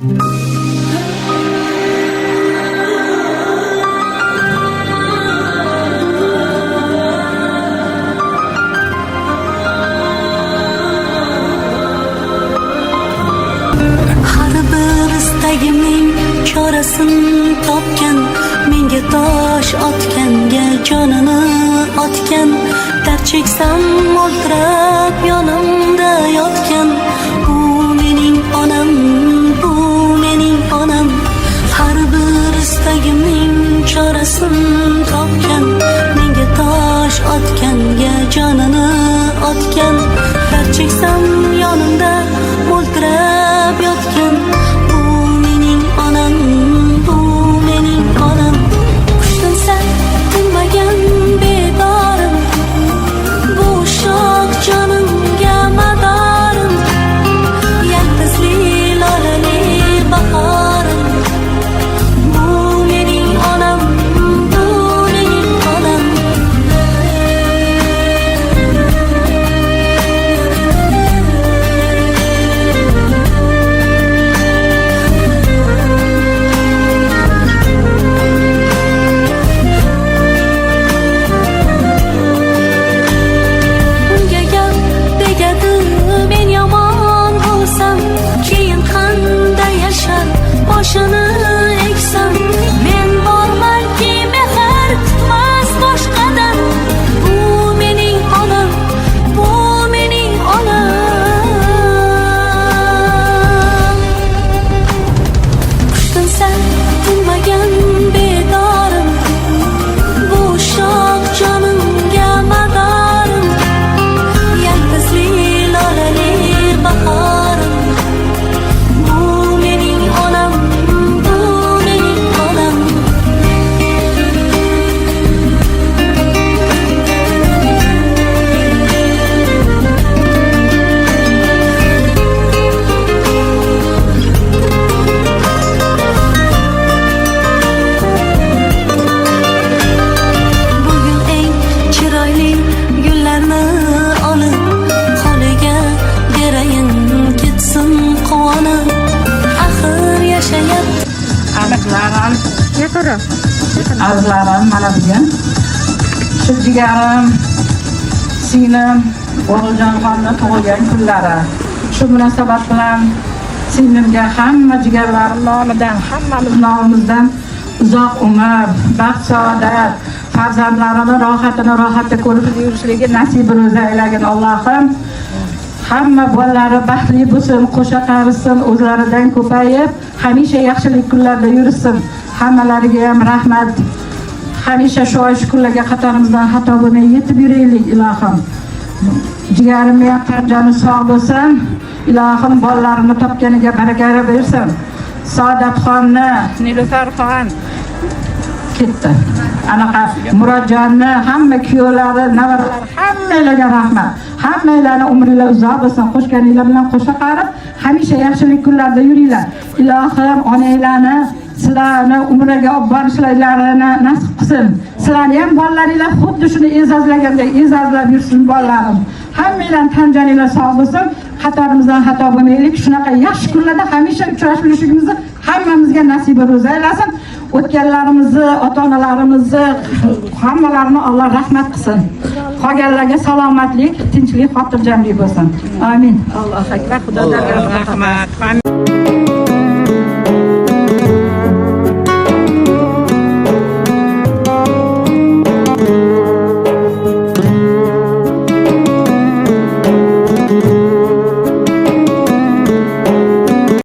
Chorasini topgan, menga tosh otganga jonini otgan, dard cheksam mo'ltirab yonimda yotgan. Bu mening onam, bu mening onam. Har bir istagimning chorasini topgan, menga tosh otganga jonini otgan, dard cheksam yonimda mo'ltirab yotgan. Azizlarim, mana bugun shu jigarim, singlim O'g'iljonxonni tug'ilgan kunlari. Shu munosabat bilan singlimga hamma jigarlarim nomidan, hammamiz nomimizdan uzoq umr, baxt, saodat, farzandlarini rohatda ko'rib yurishligi nasib ro'za aylagin Allohim. Hamma bolalari baxtli bo'lsin, qo'sha qarishsin, o'zlaridan ko'payib, hamisha yaxshilik kunlarda yursin. Hammalariga ham rahmat. Hamisha shu kunlarga qatorimizdan xato bo'lmay yetib yuraylik ilohim. Jigarim ham tanjani sog' bo'lsin. Ilohim bolalarini topganiga baraka bersin. Saodatxonni, Nilufarxon ketdi. Anaqa Murodjonni, hamma kuyovlari, nevaralari hammalarga rahmat. Hammalarning umringlar uzoq bo'lsin. Qo'shganinglar bilan qo'sha qarib, hamisha yaxshilik kunlarda yuringlar. Ilohim onanglarni sizlarni umriga olib borishlarini nasib qilsin. Sizlarni ham bolalaringlar xuddi shuni e'zozlagandek e'zozlab yursin bolalarim. Hammanglar tanjaninglar sog' bo'lsin. Qatorimizdan xato bo'lmaylik. Shunaqa yaxshi kunlarda hamisha uchrashib yurishimizni hammamizga nasib ro'za aylasin. O'tganlarimizni, ota-onalarimizni hammalarini Alloh rahmat qilsin. Qolganlarga salomatlik, tinchlik, xotirjamlik bo'lsin. Amin. Allohu akbar. Xudodan rahmat.